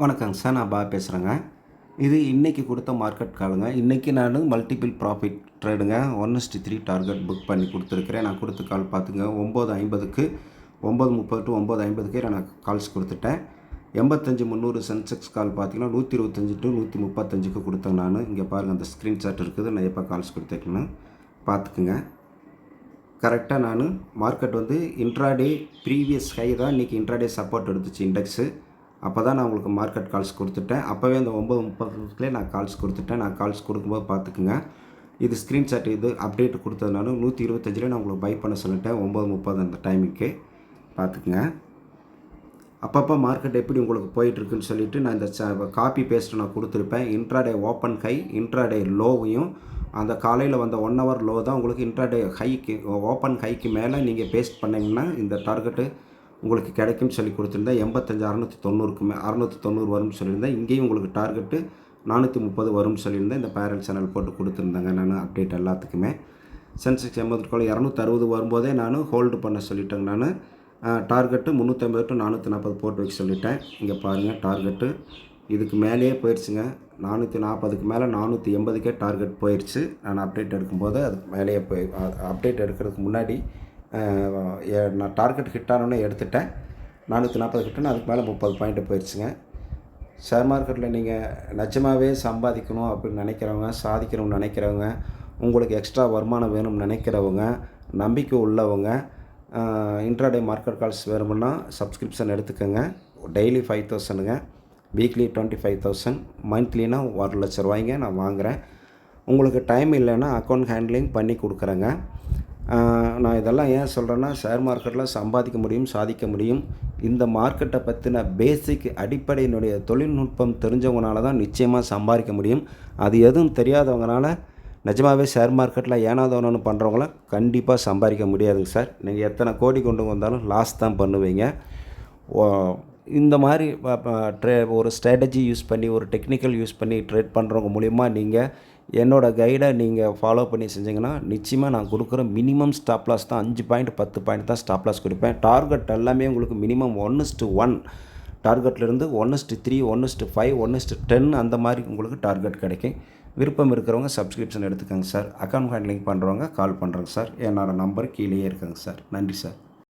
வணக்கங்க சார். நான் பேசுகிறேங்க. இது இன்றைக்கி கொடுத்த மார்க்கெட் காலுங்க. இன்றைக்கி நான் மல்டிபிள் ப்ராஃபிட் ட்ரேடுங்க 1:3 டார்கெட் புக் பண்ணி கொடுத்துருக்குறேன். நான் கொடுத்த கால் பார்த்துங்க 9:50க்கு 9:30 டு 9:50க்கே நான் கால்ஸ் கொடுத்துட்டேன். 85,300 சென்செக்ஸ் கால் பார்த்தீங்கன்னா 125 டு 135க்கு கொடுத்தேன் நான். இங்கே பாருங்கள், அந்த ஸ்க்ரீன்ஷாட் இருக்குது. நான் எப்போ கால்ஸ் கொடுத்துருக்கேன்னு பார்த்துக்குங்க. கரெக்டாக நான் மார்க்கெட் இன்ட்ராடே ப்ரீவியஸ் ஹை தான் இன்றைக்கி இன்ட்ராடே சப்போர்ட் எடுத்துச்சு இண்டெக்ஸு. அப்போ தான் நான் உங்களுக்கு மார்க்கெட் கால்ஸ் கொடுத்துட்டேன். அப்போவே அந்த 9:30க்குள்ளே நான் கால்ஸ் கொடுத்துட்டேன். நான் கால்ஸ் கொடுக்கும்போது பார்த்துக்குங்க. இது ஸ்க்ரீன்ஷாட், இது அப்டேட் கொடுத்ததுனால 125லேயே நான் உங்களுக்கு பை பண்ண சொல்லிட்டேன். 9:30 அந்த டைமுக்கு பார்த்துக்குங்க. அப்பப்போ மார்க்கெட் எப்படி உங்களுக்கு போயிட்டுருக்குன்னு சொல்லிவிட்டு நான் இந்த காப்பி பேஸ்ட்டு நான் கொடுத்துருப்பேன். இன்ட்ராடே ஓப்பன் ஹை, இன்ட்ராடே லோவையும் அந்த காலையில் வந்த 1 ஹவர் லோ தான் உங்களுக்கு இன்ட்ராடே ஹைக்கு ஓப்பன் ஹைக்கு மேலே நீங்கள் பேஸ்ட் பண்ணிங்கன்னா இந்த டார்கெட்டு உங்களுக்கு கிடைக்கும்னு சொல்லி கொடுத்துருந்தேன். 85,690க்கு 690 வரும்னு சொல்லியிருந்தேன். இங்கேயும் உங்களுக்கு டார்கெட்டு 430 வரும்னு சொல்லியிருந்தேன். இந்த பேரல் சேனல் போட்டு கொடுத்துருந்தேங்க நான் அப்டேட் எல்லாத்துக்குமே. சென்செக்ஸ் 80க்குள்ள 260 வரும்போதே நான் ஹோல்டு பண்ண சொல்லிட்டேங்க. நான் டார்கெட்டு 350 டு 440 போட்டு வைக்க சொல்லிட்டேன். இங்கே பாருங்கள், டார்கெட்டு இதுக்கு மேலேயே போயிடுச்சுங்க. 440க்கு மேலே 480க்கே டார்கெட் போயிடுச்சு. நான் அப்டேட் எடுக்கும்போது அதுக்கு மேலேயே அப்டேட் எடுக்கிறதுக்கு முன்னாடி நான் டார்கெட் ஹிட் ஆனோன்னே எடுத்துட்டேன். 440 ஹிட்டுன்னு அதுக்கு மேலே 30 பாயிண்ட்டு போயிடுச்சுங்க. ஷேர் மார்க்கெட்டில் நீங்கள் நிஜமாகவே சம்பாதிக்கணும் அப்படின்னு நினைக்கிறவங்க, சாதிக்கணும்னு நினைக்கிறவங்க, உங்களுக்கு எக்ஸ்ட்ரா வருமானம் வேணும்னு நினைக்கிறவங்க, நம்பிக்கை உள்ளவங்க, இன்ட்ராடே மார்க்கெட் கால்ஸ் வேணுமுன்னா சப்ஸ்கிரிப்ஷன் எடுத்துக்கோங்க. டெய்லி 5,000ங்க, வீக்லி 25,000, மந்த்லினா 1,00,000 ரூபாய்ங்க நான் வாங்குகிறேன். உங்களுக்கு டைம் இல்லைன்னா அக்கௌண்ட் ஹேண்ட்லிங் பண்ணி கொடுக்குறேங்க. நான் இதெல்லாம் ஏன் சொல்கிறேன்னா, ஷேர் மார்க்கெட்டில் சம்பாதிக்க முடியும், சாதிக்க முடியும். இந்த மார்க்கெட்டை பற்றின பேசிக் அடிப்படையினுடைய தொழில்நுட்பம் தெரிஞ்சவங்களால தான் நிச்சயமாக சம்பாதிக்க முடியும். அது எதுவும் தெரியாதவங்களால நிஜமாகவே ஷேர் மார்க்கெட்டில் ஏனாதவனு பண்ணுறவங்கள கண்டிப்பாக சம்பாதிக்க முடியாதுங்க சார். நீங்கள் எத்தனை கோடி கொண்டு வந்தாலும் லாஸ் தான் பண்ணுவீங்க. இந்த மாதிரி ஒரு ஸ்ட்ராட்டஜி யூஸ் பண்ணி, ஒரு டெக்னிக்கல் யூஸ் பண்ணி ட்ரேட் பண்ணுறவங்க மூலிமா நீங்கள் என்னோடய கைடை நீங்கள் ஃபாலோ பண்ணி செஞ்சிங்கன்னா நிச்சயமாக நான் கொடுக்குற மினிமம் ஸ்டாப் லாஸ் தான் 5 பாயிண்ட் 10 பாயிண்ட் தான் ஸ்டாப் லாஸ் கொடுப்பேன். டார்கெட் எல்லாமே உங்களுக்கு மினிமம் 1:1 டார்கெட்லேருந்து 1:3, 1:5, 1:10 அந்த மாதிரி உங்களுக்கு டார்கெட் கிடைக்கும். விருப்பம் இருக்கிறவங்க சப்ஸ்கிரிப்ஷன் எடுத்துக்கோங்க சார். அக்கௌண்ட் ஹேண்ட்லிங் பண்ணுறவங்க கால் பண்ணுறேங்க சார். என்னோடய நம்பர் கீழேயே இருக்குங்க சார். நன்றி சார்.